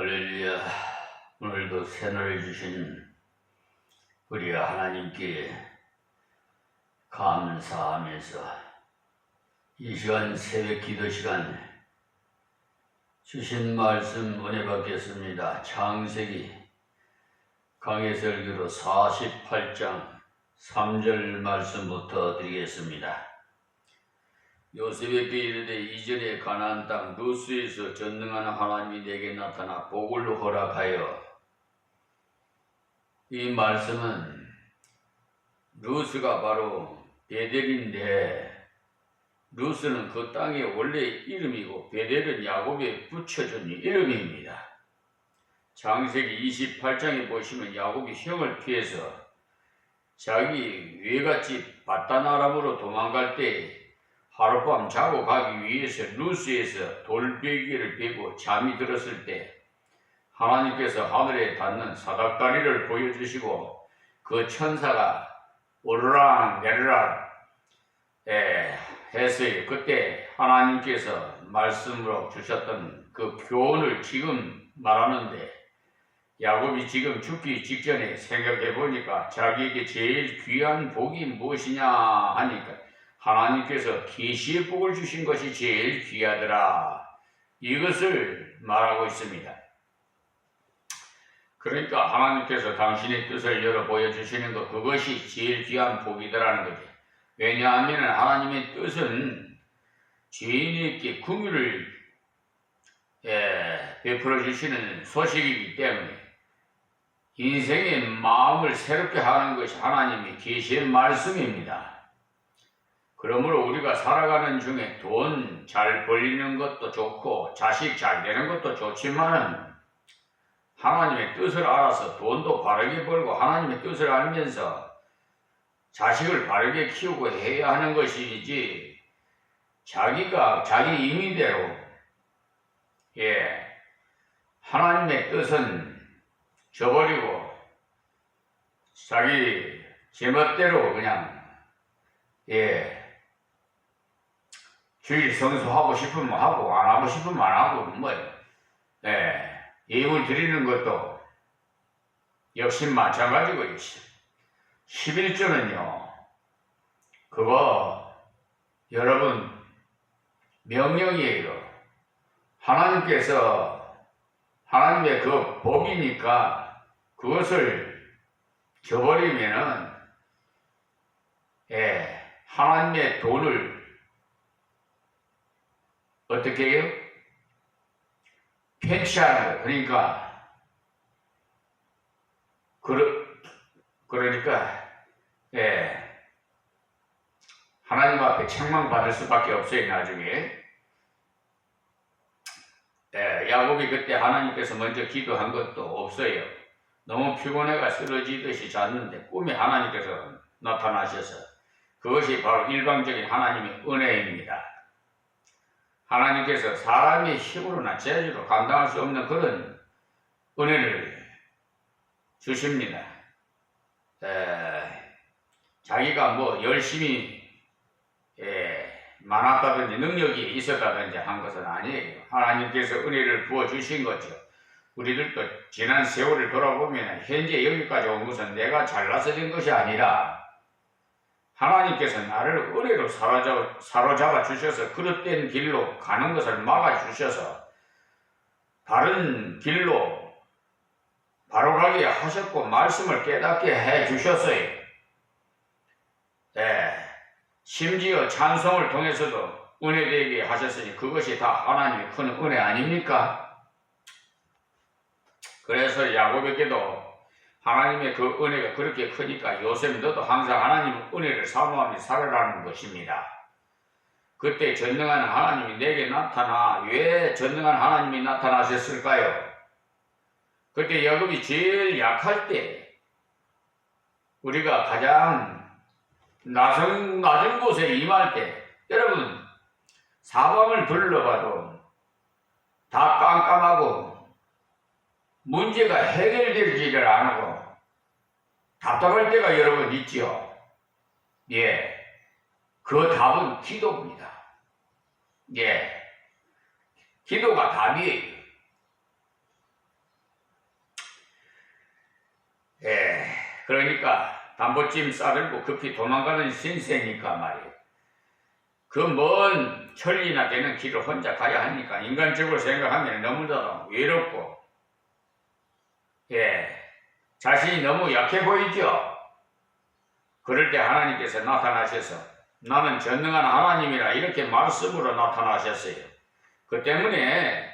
할렐루야. 오늘도 새날을 주신 우리 하나님께 감사하면서 이 시간 새벽 기도 시간 주신 말씀 은혜 받겠습니다. 창세기 강해설교로 48장 3절 말씀부터 드리겠습니다. 요셉에게 이르되 이전에 가나안 땅 루스에서 전능한 하나님이 내게 나타나 복을 허락하여. 이 말씀은 루스가 바로 베델인데, 루스는 그 땅의 원래 이름이고 베델은 야곱에 붙여준 이름입니다. 창세기 28장에 보시면 야곱이 형을 피해서 자기 외갓집 바단 아람으로 도망갈 때 하룻밤 자고 가기 위해서 루스에서 돌베개를 베고 잠이 들었을 때 하나님께서 하늘에 닿는 사닥다리를 보여주시고 그 천사가 오르락 내리락 했어요. 그때 하나님께서 말씀으로 주셨던 그 교훈을 지금 말하는데, 야곱이 지금 죽기 직전에 생각해 보니까 자기에게 제일 귀한 복이 무엇이냐 하니까 하나님께서 계시의 복을 주신 것이 제일 귀하더라, 이것을 말하고 있습니다. 그러니까 하나님께서 당신의 뜻을 열어 보여주시는 것, 그것이 제일 귀한 복이더라는 거죠. 왜냐하면 하나님의 뜻은 죄인에게 긍휼을 베풀어 주시는 소식이기 때문에 인생의 마음을 새롭게 하는 것이 하나님의 계시의 말씀입니다. 그러므로 우리가 살아가는 중에 돈 잘 벌리는 것도 좋고 자식 잘 되는 것도 좋지만 하나님의 뜻을 알아서 돈도 바르게 벌고 하나님의 뜻을 알면서 자식을 바르게 키우고 해야 하는 것이지, 자기가 자기 임의대로 하나님의 뜻은 저버리고 자기 제멋대로 그냥 주일 성수하고 싶으면 하고 안 하고 싶으면 안 하고 예물 드리는 것도 역시 마찬가지고, 11조는요 그거 여러분 명령이에요. 하나님의 그 복이니까 그것을 저버리면은 하나님의 돈을 어떻게 해요? 편취하는 거예요. 그러니까 하나님 앞에 책망받을 수밖에 없어요. 나중에 야곱이 그때 하나님께서 먼저 기도한 것도 없어요. 너무 피곤해가 쓰러지듯이 잤는데 꿈에 하나님께서 나타나셔서, 그것이 바로 일방적인 하나님의 은혜입니다. 하나님께서 사람의 힘으로나 재주로 감당할 수 없는 그런 은혜를 주십니다. 자기가 뭐 열심히 많았다든지 능력이 있었다든지 한 것은 아니에요. 하나님께서 은혜를 부어주신 거죠. 우리들도 지난 세월을 돌아보면 현재 여기까지 온 것은 내가 잘나서 된 것이 아니라 하나님께서 나를 은혜로 사로잡아 주셔서 그릇된 길로 가는 것을 막아 주셔서 바른 길로 바로 가게 하셨고 말씀을 깨닫게 해 주셨어요. 심지어 찬송을 통해서도 은혜되게 하셨으니 그것이 다 하나님의 큰 은혜 아닙니까? 그래서 야곱에게도 하나님의 그 은혜가 그렇게 크니까 요셉 너도 항상 하나님의 은혜를 사모하며 살아라는 것입니다. 그때 전능한 하나님이 내게 나타나, 왜 전능한 하나님이 나타나셨을까요? 그때 야곱이 제일 약할 때, 우리가 가장 낮은 곳에 임할 때, 여러분 사방을 둘러봐도 다 깜깜하고 문제가 해결되지를 않고 답답할 때가 여러분 있지요. 그 답은 기도입니다. 기도가 답이에요. 그러니까 담보찜 싸들고 급히 도망가는 신세니까 말이에요. 그 먼 천리나 되는 길을 혼자 가야 하니까 인간적으로 생각하면 너무나도 외롭고 자신이 너무 약해 보이죠. 그럴 때 하나님께서 나타나셔서 나는 전능한 하나님이라 이렇게 말씀으로 나타나셨어요. 그 때문에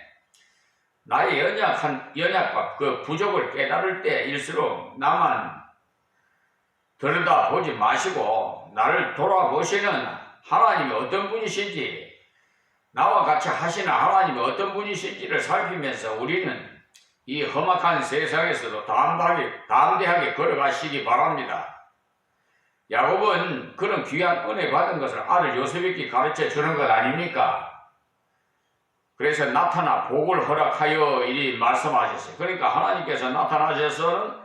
나의 연약과 그 부족을 깨달을 때일수록 나만 들여다보지 마시고 나를 돌아보시는 하나님이 어떤 분이신지, 나와 같이 하시는 하나님이 어떤 분이신지를 살피면서 우리는 이 험악한 세상에서도 담대하게 걸어가시기 바랍니다. 야곱은 그런 귀한 은혜 받은 것을 아들 요셉에게 가르쳐 주는 것 아닙니까? 그래서 나타나 복을 허락하여 이리 말씀하셨어요. 그러니까 하나님께서 나타나셔서는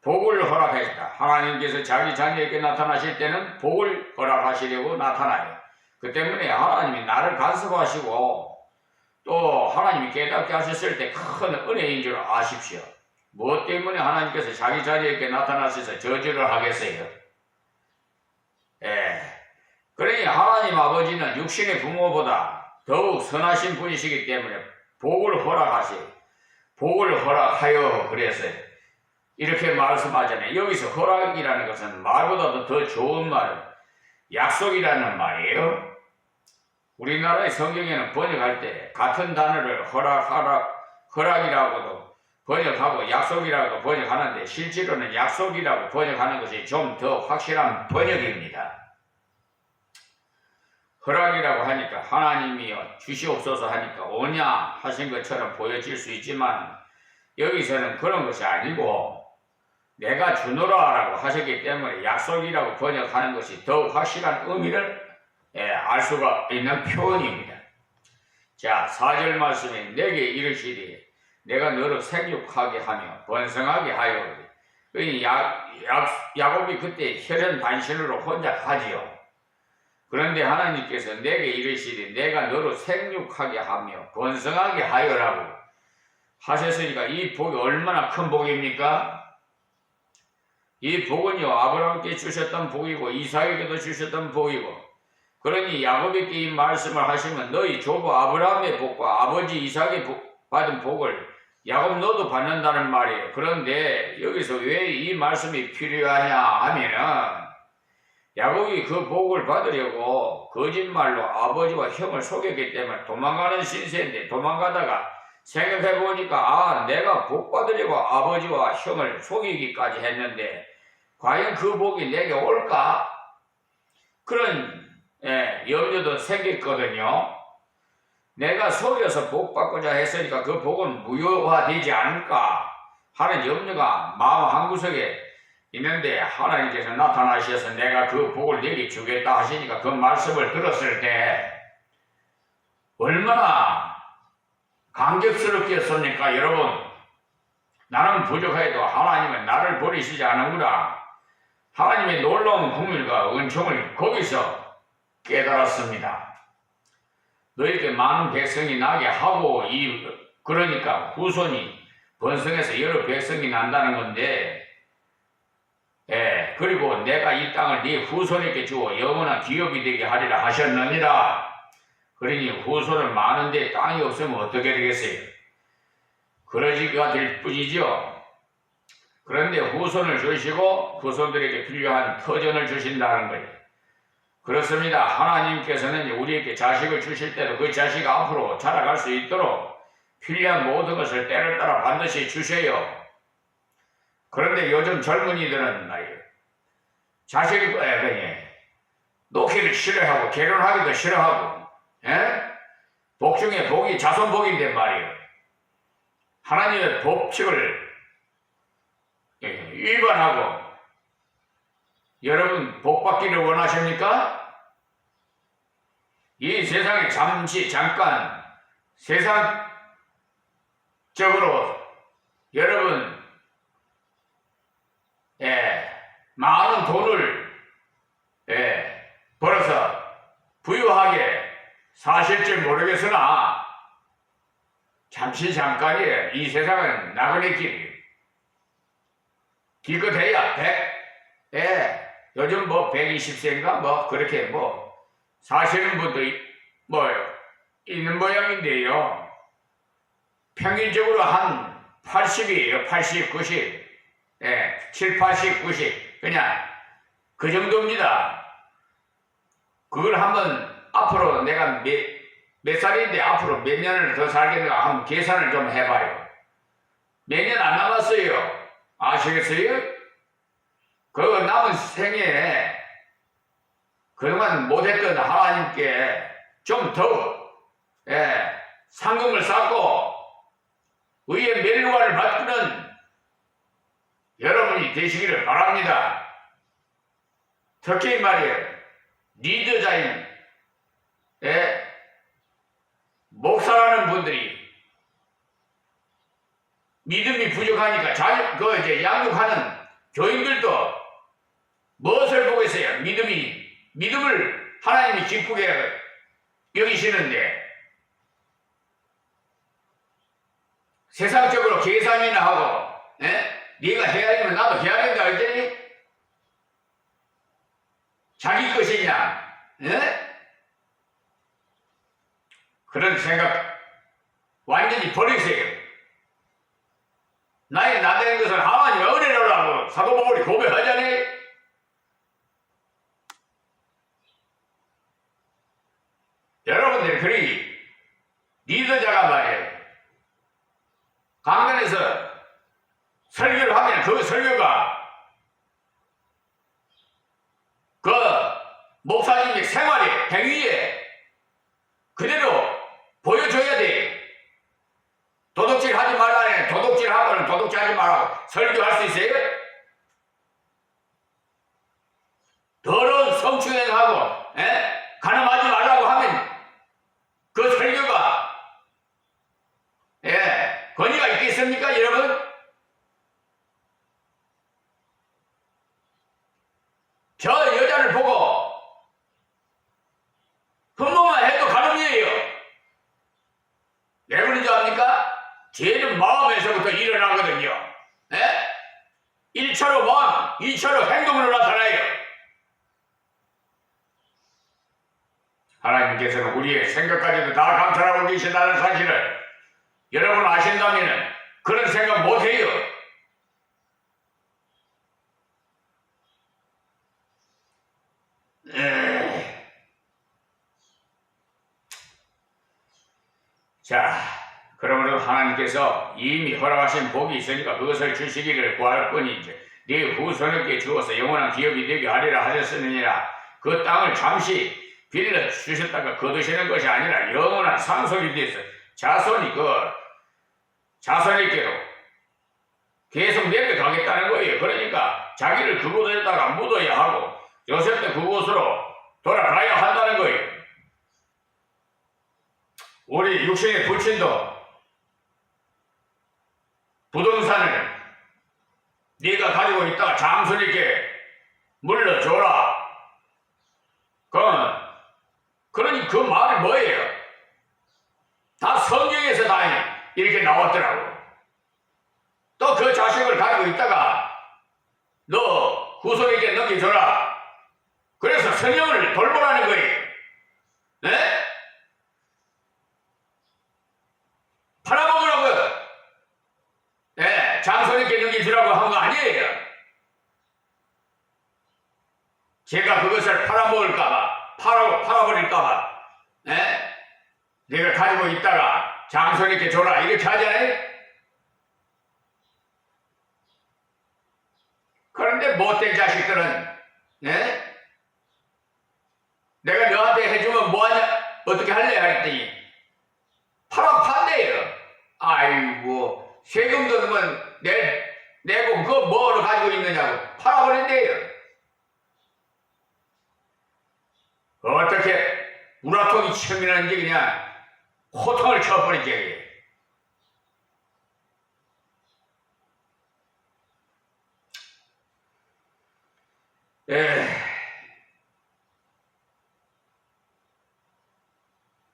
복을 허락하셨다. 하나님께서 자기 자녀에게 나타나실 때는 복을 허락하시려고 나타나요. 그 때문에 하나님이 나를 간섭하시고 또 하나님이 깨닫게 하셨을 때 큰 은혜인 줄 아십시오. 무엇 때문에 하나님께서 자기 자녀에게 나타나셔서 저주를 하겠어요? 그러니 하나님 아버지는 육신의 부모보다 더욱 선하신 분이시기 때문에 복을 허락하여 그랬어요. 이렇게 말씀하잖아요. 여기서 허락이라는 것은 말보다도 더 좋은 말은 약속이라는 말이에요. 우리나라의 성경에는 번역할 때 같은 단어를 허락이라고도 번역하고 약속이라고도 번역하는데 실제로는 약속이라고 번역하는 것이 좀 더 확실한 번역입니다. 허락이라고 하니까 하나님이여 주시옵소서 하니까 오냐 하신 것처럼 보여질 수 있지만 여기서는 그런 것이 아니고 내가 주노라라고 하셨기 때문에 약속이라고 번역하는 것이 더욱 확실한 의미를 알 수가 있는 표현입니다. 자, 4절 말씀에 내게 이르시되 내가 너를 생육하게 하며 번성하게 하여. 야곱이 그때 혈연 단신으로 혼자 가지요. 그런데 하나님께서 내게 이르시되 내가 너를 생육하게 하며 번성하게 하여라고 하셨으니까 이 복이 얼마나 큰 복입니까? 이 복은요 아브라함께 주셨던 복이고 이삭에게도 주셨던 복이고, 그러니 야곱에게 이 말씀을 하시면 너희 조부 아브라함의 복과 아버지 이삭의 받은 복을 야곱 너도 받는다는 말이에요. 그런데 여기서 왜 이 말씀이 필요하냐 하면은 야곱이 그 복을 받으려고 거짓말로 아버지와 형을 속였기 때문에 도망가는 신세인데, 도망가다가 생각해보니까 내가 복 받으려고 아버지와 형을 속이기까지 했는데 과연 그 복이 내게 올까? 그런 염려도 생겼거든요. 내가 속여서 복 받고자 했으니까 그 복은 무효화되지 않을까 하는 염려가 마음 한구석에 있는데 하나님께서 나타나셔서 내가 그 복을 내게 주겠다 하시니까 그 말씀을 들었을 때 얼마나 감격스럽겠습니까? 여러분, 나는 부족해도 하나님은 나를 버리시지 않는구나. 하나님의 놀라운 긍휼과 은총을 거기서 깨달았습니다. 너희에게 많은 백성이 나게 하고 그러니까 후손이 번성해서 여러 백성이 난다는 건데, 그리고 내가 이 땅을 네 후손에게 주어 영원한 기업이 되게 하리라 하셨느니라. 그러니 후손은 많은데 땅이 없으면 어떻게 되겠어요? 그러지가 될 뿐이죠. 그런데 후손을 주시고 후손들에게 필요한 터전을 주신다는 거예요. 그렇습니다. 하나님께서는 우리에게 자식을 주실 때도 그 자식이 앞으로 자라갈 수 있도록 필요한 모든 것을 때를 따라 반드시 주셔요. 그런데 요즘 젊은이들은 말이에요, 자식이 놓기를 싫어하고 결혼하기도 싫어하고, 복 중에 복이 자손복인데 말이에요, 하나님의 법칙을 위반하고. 여러분 복 받기를 원하십니까? 이 세상에 잠깐 세상적으로 여러분 많은 돈을 벌어서 부유하게 사실 줄 모르겠으나 잠깐이에요. 이 세상은 나그네 길이에요. 기껏해야 100, 예, 요즘 뭐 120세인가 뭐 그렇게 뭐 사시는 분도 뭐 있는 모양인데요. 평균적으로 한 80이에요. 80, 90. 예, 7, 80, 90. 그냥 그 정도입니다. 그걸 한번 앞으로 내가 몇 살인데 앞으로 몇 년을 더 살겠는가 한번 계산을 좀 해봐요. 몇 년 안 남았어요. 아시겠어요? 그 남은 생에 그동안 못했던 하나님께 좀 더 상금을 쌓고 의의 멸류관을 받는 여러분이 되시기를 바랍니다. 특히 말이에요. 리더자인 목사라는 분들이 믿음이 부족하니까 이제 양육하는 교인들도 무엇을 보고 있어요? 믿음을 하나님이 기쁘게 여기시는데 세상적으로 계산이나 하고 네가 해야 되면 나도 해야 된다 했더니 자기 것이냐 그런 생각 완전히 버리세요. 나의 나되는 것을 하나님 은혜를 하고 사도 바울이 고백하자니 여러분들이 그리 리더자가 말이에요. 강단에서 설교를 하면 그 설교가 그 목사님의 생활에 행위에 그대로 보여줘야 돼. 도둑질 하지 말라네. 도둑질 하고는 도둑질 하지 말라고 설교할 수 있어요? 더러운 성추행하고 가늠하지 말라고 하면 그 설교가 권위가 있겠습니까 여러분? 저 여자를 보고 흠모만 해도 가늠이에요. 왜 그런 줄 압니까? 죄는 마음에서부터 일어나거든요. 1차로 마음, 2차로 행동으로 나타나요. 하나님께서는 우리의 생각까지도 다 감찰하고 계신다는 사실을 여러분 아신다면 그런 생각 못해요. 자, 그러므로 하나님께서 이미 허락하신 복이 있으니까 그것을 주시기를 구할 뿐이지 네 후손에게 주어서 영원한 기업이 되게 하리라 하셨느니라. 그 땅을 잠시 빌려 주셨다가 거두시는 것이 아니라 영원한 상속이 돼서 자손에게로 계속 내려가겠다는 거예요. 그러니까 자기를 그곳에다가 묻어야 하고 요셉도 그곳으로 돌아가야 한다는 거예요. 우리 육신의 부친도 부동산을 네가 가지고 있다가 장손에게 물려줘라. 그러니 그 말이 뭐예요? 다 성경에서 다 이렇게 나왔더라고. 또 그 자식을 가지고 있다가 너 후손에게 넘겨줘라. 그래서 성령을 돌보라는 거예요. 네? 팔아먹으라고요. 네, 장손에게 넘겨주라고 한 거 아니에요. 제가 그것을 팔아먹을까봐, 팔아버릴까봐, 내가 가지고 있다가 장손에게 줘라 이렇게 하잖아요. 그런데 못된 자식들은 내가 너한테 해주면 뭐하냐, 어떻게 할래 했더니 판대요. 아이고 세금도 내고 그거 뭐로 가지고 있느냐고 팔아버린대요. 어떻게 우라통이 치밀었는지 그냥 호통을 쳐버리지.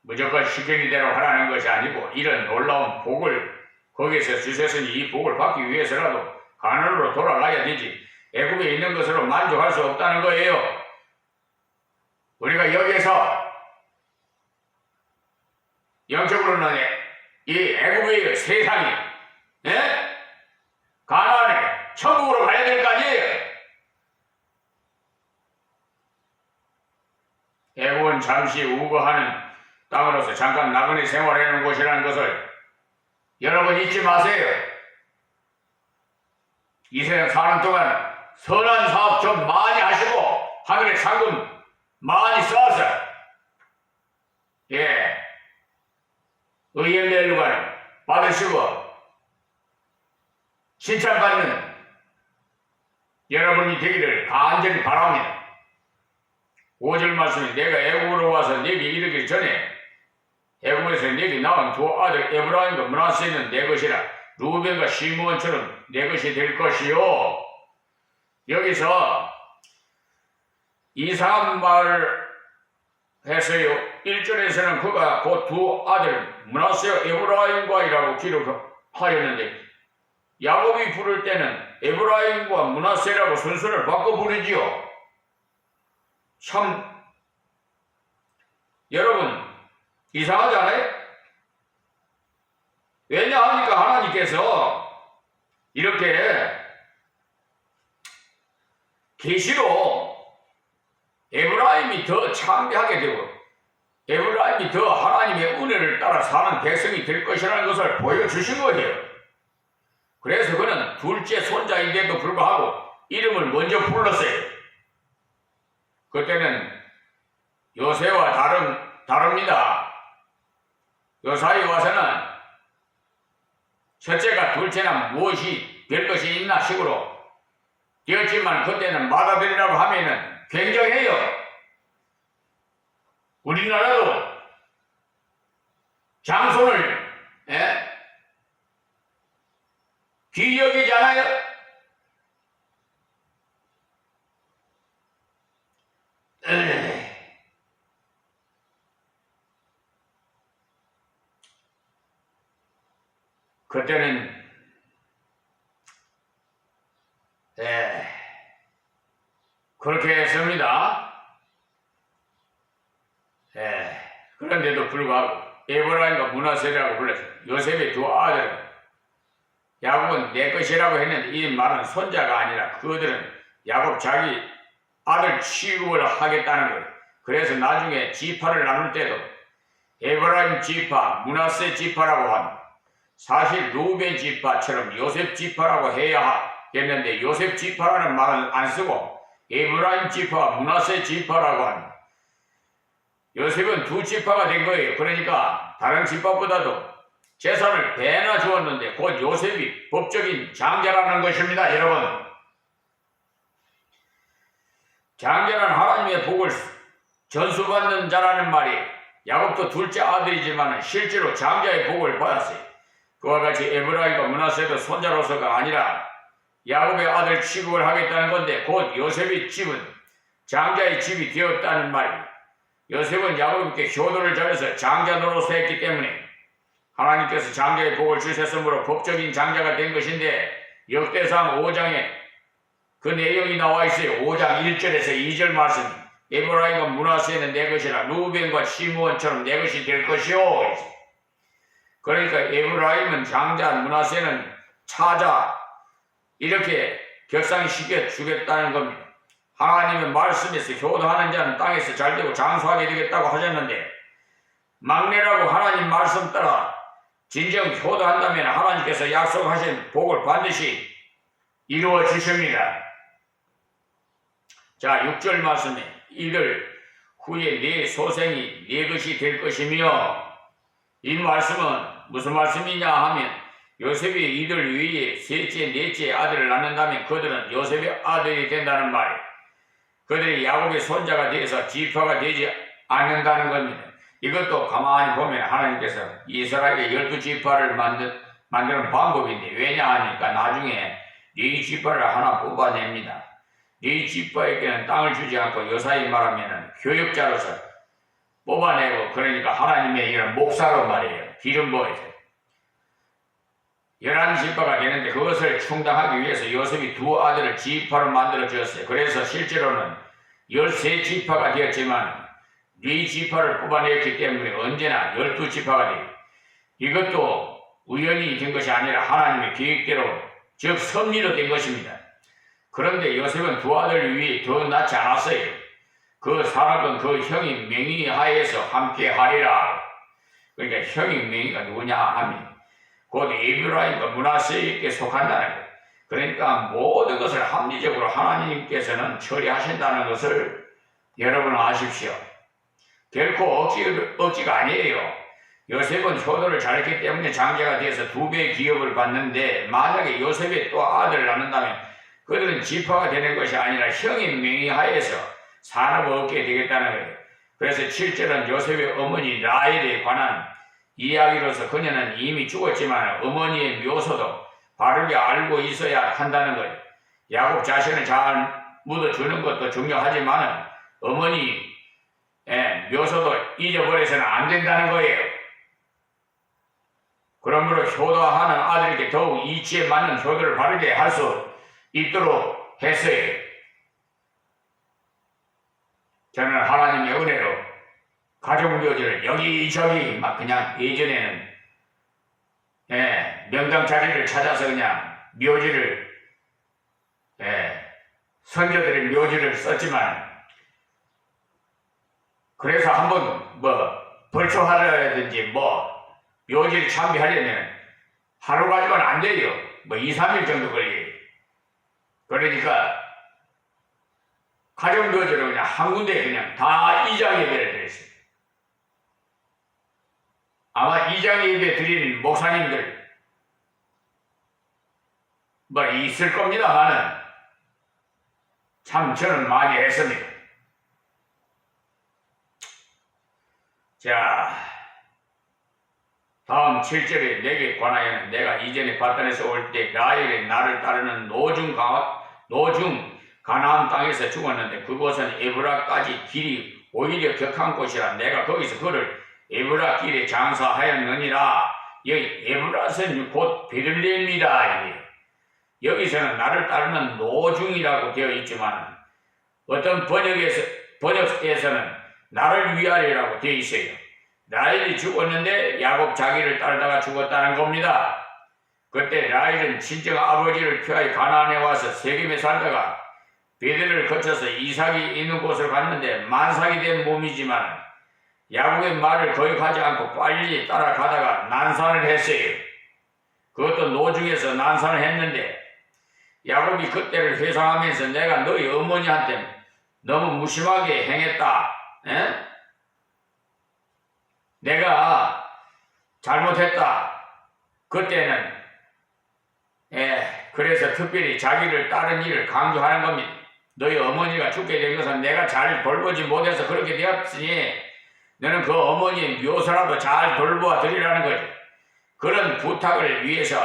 무조건 시키는 대로 하라는 것이 아니고 이런 놀라운 복을 거기에서 주셨으니 이 복을 받기 위해서라도 가난으로 돌아가야 되지. 애굽에 있는 것으로 만족할 수 없다는 거예요. 우리가 여기에서 영적으로는 이 애굽의 세상이 가나안에 천국으로 가야 될 거 아니에요. 애굽은 잠시 우거하는 땅으로서 잠깐 나그네 생활하는 곳이라는 것을 여러분 잊지 마세요. 이 세상 사는 동안 선한 사업 좀 많이 하시고 하늘에 상금 많이 쌓아서 의의 멜루가는 받으시고 칭찬받는 여러분이 되기를 간절히 바랍니다. 5절 말씀에 내가 애굽으로 와서 내게 이르기 전에 애굽에서 내게 낳은 두 아들 에브라임과 므낫세는 내 것이라 루벤과 시므온처럼 내 것이 될 것이요. 여기서 이상한 말을 했어요. 1절에서는 그가 그 두 아들 므낫세와 에브라임과이라고 기록하였는데 야곱이 부를 때는 에브라임과 므낫세라고 순서를 바꿔 부르지요. 참 여러분 이상하지 않아요? 왜냐하니까 하나님께서 이렇게 계시로 에브라임이 더 창대하게 되고 에브라임이 더 하나님의 은혜를 따라 사는 백성이 될 것이라는 것을 보여주신 거예요. 그래서 그는 둘째 손자인데도 불구하고 이름을 먼저 불렀어요. 그때는 요새와 다릅니다. 요사이 와서는 첫째가 둘째나 무엇이 될 것이 있나 식으로 되었지만 그때는 맏아들이라고 하면은 굉장해요. 우리나라도 장손을 귀여기잖아요. 그때는 그렇게 했습니다. 그런데도 불구하고 에브라임과 므낫세라고 불러서 요셉의 두 아들 야곱은 내 것이라고 했는데 이 말은 손자가 아니라 그들은 야곱 자기 아들 취급을 하겠다는 거예요. 그래서 나중에 지파를 나눌 때도 에브라임 지파, 므낫세 지파라고 합니다. 사실 루벤 지파처럼 요셉 지파라고 해야 하겠는데 요셉 지파라는 말은 안 쓰고 에브라임 지파와 므낫세 지파라고 합니다. 요셉은 두 지파가 된 거예요. 그러니까 다른 지파보다도 재산을 배나 주었는데 곧 요셉이 법적인 장자라는 것입니다. 여러분, 장자는 하나님의 복을 전수받는 자라는 말이 야곱도 둘째 아들이지만 실제로 장자의 복을 받았어요. 그와 같이 에브라임과 므낫세도 손자로서가 아니라 야곱의 아들 취급을 하겠다는 건데 곧 요셉의 집은 장자의 집이 되었다는 말이에요. 요셉은 야곱에게 효도를 잘해서 장자 노릇을 했기 때문에 하나님께서 장자의 복을 주셨으므로 법적인 장자가 된 것인데 역대상 5장에 그 내용이 나와 있어요. 5장 1절에서 2절 말씀. 에브라임과 므낫세는 내 것이라 루벤과 시므온처럼 내 것이 될 것이요. 그러니까 에브라임은 장자, 므낫세는 차자 이렇게 격상시켜 주겠다는 겁니다. 하나님의 말씀에서 효도하는 자는 땅에서 잘되고 장수하게 되겠다고 하셨는데 막내라고 하나님 말씀 따라 진정 효도한다면 하나님께서 약속하신 복을 반드시 이루어 주십니다. 자, 6절 말씀에 이들 후에 네 소생이 네 것이 될 것이며 이 말씀은 무슨 말씀이냐 하면 요셉이 이들 위에 셋째, 넷째 아들을 낳는다면 그들은 요셉의 아들이 된다는 말이에요. 그들이 야곱의 손자가 되어서 지파가 되지 않는다는 겁니다. 이것도 가만히 보면 하나님께서 이스라엘의 12지파를 만드는 방법인데 왜냐하니까 나중에 네 지파를 하나 뽑아냅니다. 네 지파에게는 땅을 주지 않고 요사이 말하면 교육자로서 뽑아내고 그러니까 하나님의 이런 목사로 말이에요. 기름 부어서 11지파가 되는데 그것을 충당하기 위해서 요셉이 두 아들을 지파로 만들어 주었어요. 그래서 실제로는 13지파가 되었지만 네 지파를 뽑아냈기 때문에 언제나 12지파가 돼요. 이것도 우연히 된 것이 아니라 하나님의 계획대로, 즉 섭리로 된 것입니다. 그런데 요셉은 두 아들 위에 더 낳지 않았어요. 그 사람은 그 형이 맹위하에서 함께 하리라. 그러니까 형이 맹위가 누구냐 하면 곧 에브라임과 므낫세에게 속한다는 거예요. 그러니까 모든 것을 합리적으로 하나님께서는 처리하신다는 것을 여러분 아십시오. 결코 억지가 아니에요. 요셉은 효도를 잘했기 때문에 장자가 되어서 2배의 기업을 받는데, 만약에 요셉이 또 아들을 낳는다면 그들은 지파가 되는 것이 아니라 형의 명의하에서 산업을 얻게 되겠다는 거예요. 그래서 7절은 요셉의 어머니 라헬에 관한 이야기로서 그녀는 이미 죽었지만 어머니의 묘소도 바르게 알고 있어야 한다는 거예요. 야곱 자신을 잘 묻어주는 것도 중요하지만 어머니 묘소도 잊어버려서는 안 된다는 거예요. 그러므로 효도하는 아들에게 더욱 이치에 맞는 효도를 바르게 할 수 있도록 했어요. 저는 하나님의 은혜로 가족묘지를 여기저기 막 그냥 예전에는 명당 자리를 찾아서 그냥 묘지를 선조들의 묘지를 썼지만, 그래서 한번 벌초하려든지 묘지를 참배하려면 하루 가지고는 안 돼요. 2, 3일 정도 걸려요. 그러니까 가정묘지로 그냥 한 군데 그냥 다 이장 예배를 드렸어요. 아마 이장 예배 드린 목사님들 있을 겁니다만은 참 저는 많이 했습니다. 자, 다음 7절에 내게 관하여는 내가 이전에 바단에서 올 때 라헬이 나를 따르는 노중 가나안 땅에서 죽었는데 그곳은 에브라까지 길이 오히려 격한 곳이라 내가 거기서 그를 에브라 길에 장사하였느니라. 여기 에브라는 곧 베들레헴이다. 여기서는 나를 따르는 노중이라고 되어 있지만 어떤 번역에서는 나를 위하리라고 되어 있어요. 라헬이 죽었는데 야곱 자기를 따르다가 죽었다는 겁니다. 그때 라헬은 친정 아버지를 피하여 가나안에 와서 세겜에 살다가 베델을 거쳐서 이삭이 있는 곳을 갔는데 만삭이 된 몸이지만 야곱의 말을 거역하지 않고 빨리 따라가다가 난산을 했어요. 그것도 노중에서 난산을 했는데 야곱이 그때를 회상하면서 내가 너희 어머니한테 너무 무심하게 행했다. 내가 잘못했다. 그때는 그래서 특별히 자기를 따른 일을 강조하는 겁니다. 너희 어머니가 죽게 된 것은 내가 잘 돌보지 못해서 그렇게 되었으니 너는 그 어머니의 묘소라도 잘 돌보아 드리라는 거지. 그런 부탁을 위해서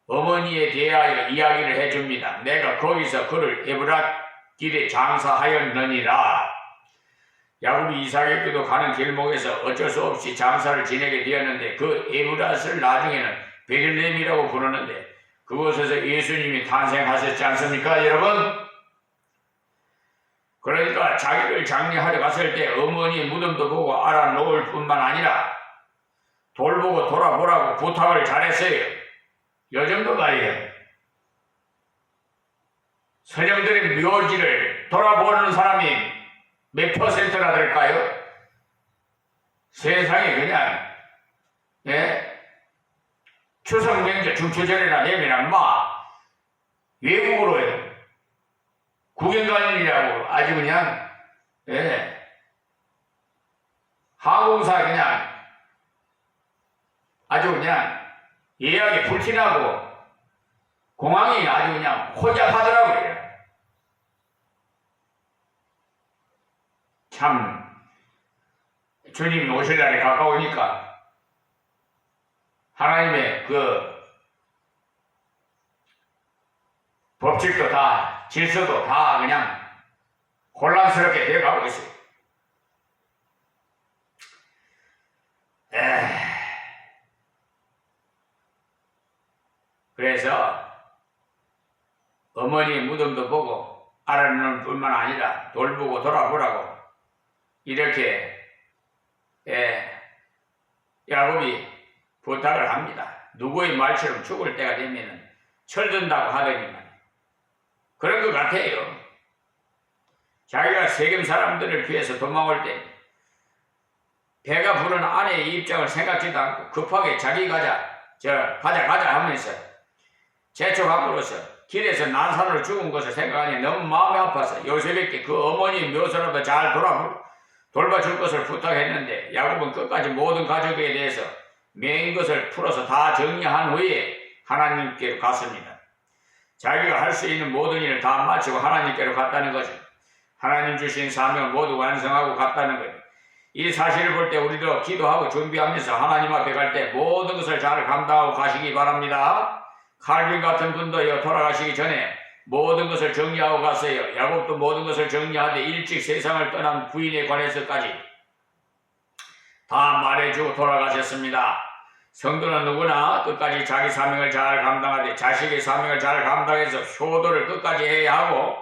어머니에 대하여 이야기를 해줍니다. 내가 거기서 그를 에브라 길에 장사하였느니라. 야곱이 이삭에게도 가는 길목에서 어쩔 수 없이 장사를 지내게 되었는데 그 에브랏을 나중에는 베들레헴이라고 부르는데 그곳에서 예수님이 탄생하셨지 않습니까, 여러분? 그러니까 자기를 장례하러 갔을 때 어머니 무덤도 보고 알아놓을 뿐만 아니라 돌보고 돌아보라고 부탁을 잘했어요. 요 정도 말이에요. 선영들의 묘지를 돌아보는 사람이 몇 퍼센트나 될까요? 세상에 그냥 추석 명절 중추절이나 되면 외국으로 구경 가는 일이라고 아주 그냥 항공사 그냥 아주 그냥 예약이 불티나고 공항이 아주 그냥 혼잡하더라고요. 참 주님이 오실 날이 가까우니까 하나님의 그 법칙도 다 질서도 다 그냥 혼란스럽게 되어가고 있어요. 그래서 어머니 무덤도 보고 알아놓을 뿐만 아니라 돌보고 돌아보라고 이렇게 야곱이 부탁을 합니다. 누구의 말처럼 죽을 때가 되면 철든다고 하더니만 그런 것 같아요. 자기가 세겜 사람들을 피해서 도망올 때 배가 부른 아내의 입장을 생각지도 않고 급하게 자기 가자 하면서 재촉함으로써 길에서 난산으로 죽은 것을 생각하니 너무 마음이 아파서 요셉에게 그 어머니의 묘소라도 잘 돌봐줄 것을 부탁했는데 야곱은 끝까지 모든 가족에 대해서 매인 것을 풀어서 다 정리한 후에 하나님께로 갔습니다. 자기가 할 수 있는 모든 일을 다 마치고 하나님께로 갔다는 거죠. 하나님 주신 사명을 모두 완성하고 갔다는 거예요. 이 사실을 볼 때 우리도 기도하고 준비하면서 하나님 앞에 갈 때 모든 것을 잘 감당하고 가시기 바랍니다. 칼빈 같은 분도요, 돌아가시기 전에 모든 것을 정리하고 갔어요. 야곱도 모든 것을 정리하되 일찍 세상을 떠난 부인에 관해서까지 다 말해주고 돌아가셨습니다. 성도는 누구나 끝까지 자기 사명을 잘 감당하되 자식의 사명을 잘 감당해서 효도를 끝까지 해야 하고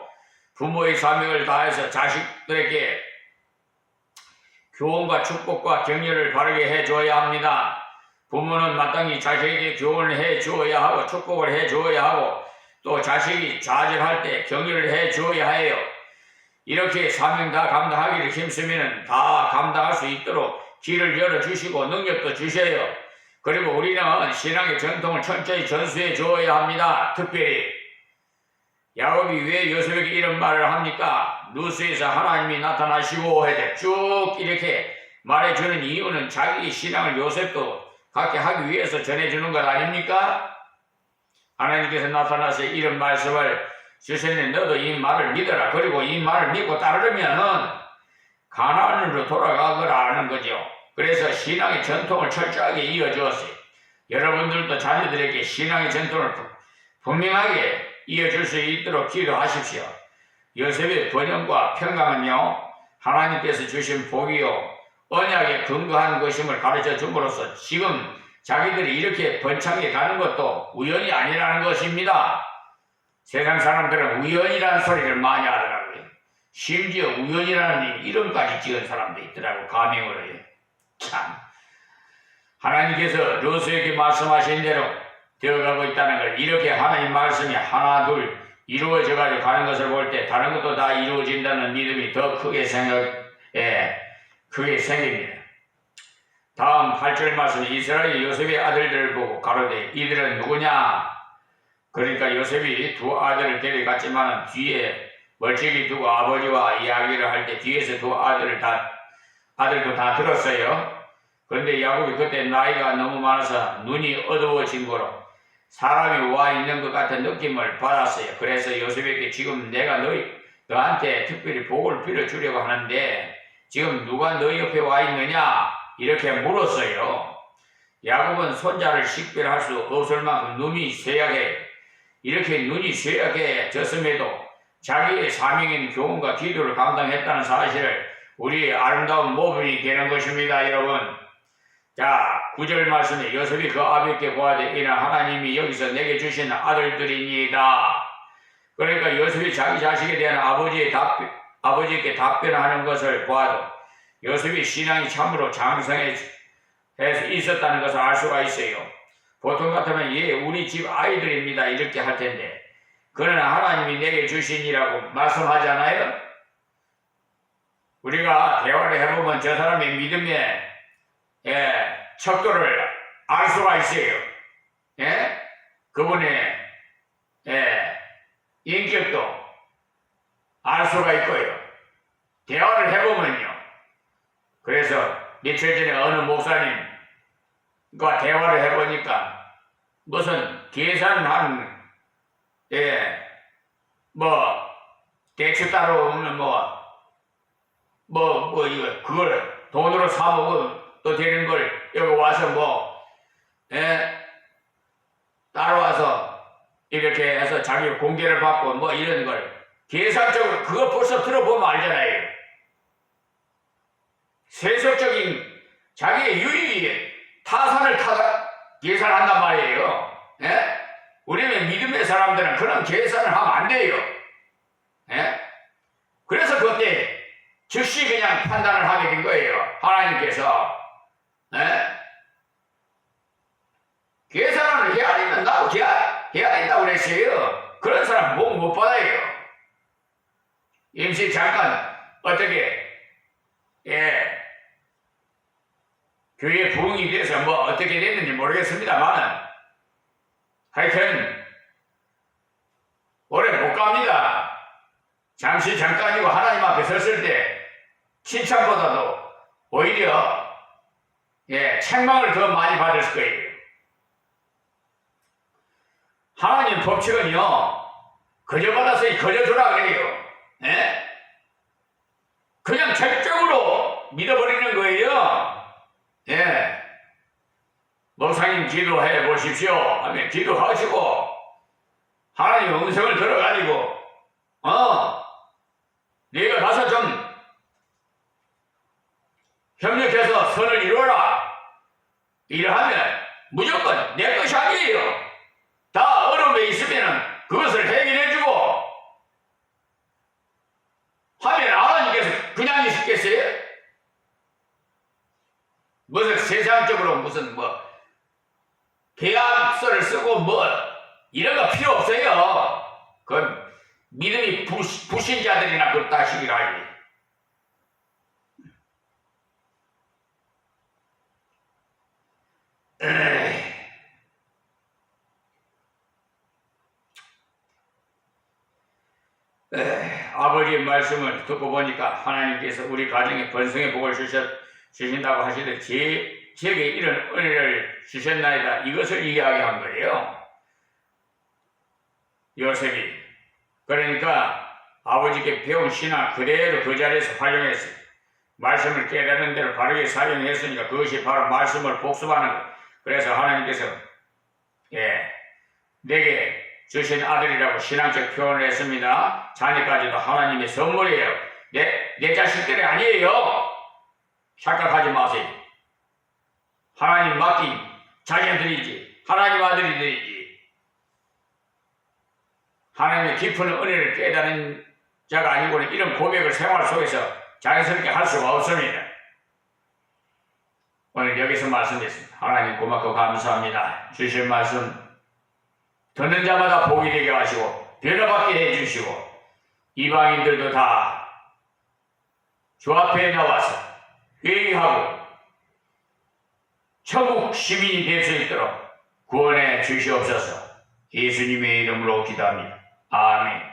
부모의 사명을 다해서 자식들에게 교훈과 축복과 격려를 바르게 해줘야 합니다. 부모는 마땅히 자식에게 교훈을 해주어야 하고 축복을 해주어야 하고 또 자식이 좌절할 때 격려를 해주어야 해요. 이렇게 사명 다 감당하기를 힘쓰면 다 감당할 수 있도록 길을 열어주시고 능력도 주셔요. 그리고 우리는 신앙의 전통을 철저히 전수해 주어야 합니다. 특별히 야곱이 왜 요셉에게 이런 말을 합니까? 누수에서 하나님이 나타나시고 해야 쭉 이렇게 말해주는 이유는 자기 신앙을 요셉도 갖게 하기 위해서 전해주는 것 아닙니까? 하나님께서 나타나서 이런 말씀을 주셨는데 너도 이 말을 믿어라. 그리고 이 말을 믿고 따르면 가나안으로 돌아가거라는 거죠. 그래서 신앙의 전통을 철저하게 이어주었어요. 여러분들도 자녀들에게 신앙의 전통을 분명하게 이어줄 수 있도록 기도하십시오. 요셉의 번영과 평강은요, 하나님께서 주신 복이요 언약에 근거한 것임을 가르쳐 줌으로써 지금 자기들이 이렇게 번창해 가는 것도 우연이 아니라는 것입니다. 세상 사람들은 우연이라는 소리를 많이 하더라고요. 심지어 우연이라는 이름까지 지은 사람도 있더라고, 가명으로요. 참, 하나님께서 로스에게 말씀하신 대로 되어가고 있다는 걸, 이렇게 하나님 말씀이 하나 둘 이루어져 가지고 가는 것을 볼 때 다른 것도 다 이루어진다는 믿음이 더 크게 생깁니다. 다음 8절 말씀, 이스라엘이 요셉의 아들들을 보고 가로되 이들은 누구냐? 그러니까 요셉이 두 아들을 데려갔지만 뒤에 멀찍이 두고 아버지와 이야기를 할 때 뒤에서 두 아들도 다 들었어요. 그런데 야곱이 그때 나이가 너무 많아서 눈이 어두워진 거로 사람이 와 있는 것 같은 느낌을 받았어요. 그래서 요셉에게 지금 내가 너한테 특별히 복을 빌어주려고 하는데 지금 누가 너희 옆에 와 있느냐? 이렇게 물었어요. 야곱은 손자를 식별할 수 없을 만큼 눈이 쇠약해 이렇게 눈이 쇠약해졌음에도 자기의 사명인 교훈과 기도를 감당했다는 사실을 우리의 아름다운 모범이 되는 것입니다. 여러분, 자 9절 말씀에 요셉이 그 아비께 고하되 이는 하나님이 여기서 내게 주신 아들들이니이다. 그러니까 요셉이 자기 자식에 대한 아버지께 답변하는 것을 보아도 요셉이 신앙이 참으로 장성해서 있었다는 것을 알 수가 있어요. 보통 같으면 예, 우리 집 아이들입니다 이렇게 할 텐데 그는 하나님이 내게 주신이라고 말씀하잖아요. 우리가 대화를 해보면 저 사람의 믿음의 척도를 알 수가 있어요. 그분의 인격도 알 수가 있고요. 대화를 해보면요. 그래서 며칠 전에 어느 목사님과 대화를 해보니까 무슨 계산한 대출 따로 오면 이거 그걸 돈으로 사 먹으면 또 되는 걸 여기 와서 따라와서 이렇게 해서 자기 공개를 받고 이런 걸 계산적으로 그거 벌써 들어보면 알잖아요. 세속적인 자기의 유익이 타산을 계산한단 말이에요. 우리는 믿음의 사람들은 그런 계산을 하면 안 돼요. 예? 그래서 그때 즉시 그냥 판단을 하게 된 거예요. 하나님께서. 예? 계산을 해야 된다고 해야 된다고 그랬어요. 그런 사람 복 못 받아요. 임시 잠깐 어떻게 교회 부흥이 돼서 뭐 어떻게 됐는지 모르겠습니다만 하여튼 오래 못 갑니다. 잠시 잠깐이고 하나님 앞에 섰을 때 칭찬보다도 오히려 책망을 더 많이 받을 거예요. 하나님 법칙은요, 거저 받았으니 거저 주라 그래요. 예? 그냥 적극적으로 믿어버리는 거예요. 예. 목사님 기도해 보십시오 하면 기도하시고, 하나님 음성을 들어가지고, 네가 가서 좀 협력해서 선을 이루어라. 이러하면 무조건 내 것이 아니에요. 다 어려움에 있으면 그것을 해결해주고 하면 하나님께서 그냥 있겠어요? 무슨 세상적으로 무슨 계약서를 쓰고 이런 거 필요 없어요. 그건 믿음이 불신자들이나 그렇다 하시기로 하지. 아버지의 말씀을 듣고 보니까 하나님께서 우리 가정에 번성의 복을 주신다고 하시듯 제게 이런 은혜를 주셨나이다. 이것을 이야기한 거예요. 요셉이. 그러니까 아버지께 배운 신앙 그대로 그 자리에서 활용했어요. 말씀을 깨달은 대로 바르게 사용했으니까 그것이 바로 말씀을 복습하는 거예요. 그래서 하나님께서 내게 주신 아들이라고 신앙적 표현을 했습니다. 자녀까지도 하나님의 선물이에요. 내 자식들이 아니에요. 착각하지 마세요. 하나님 맡긴 자녀들이지, 하나님 아들이지. 하나님의 깊은 은혜를 깨달은 자가 아니고는 이런 고백을 생활 속에서 자연스럽게 할 수가 없습니다. 오늘 여기서 말씀드렸습니다. 하나님 고맙고 감사합니다. 주신 말씀 듣는 자마다 복이 되게 하시고 변화받게 해주시고 이방인들도 다 주 앞에 나와서 회개하고 천국 시민이 될 수 있도록 구원해 주시옵소서. 예수님의 이름으로 기도합니다. 아멘.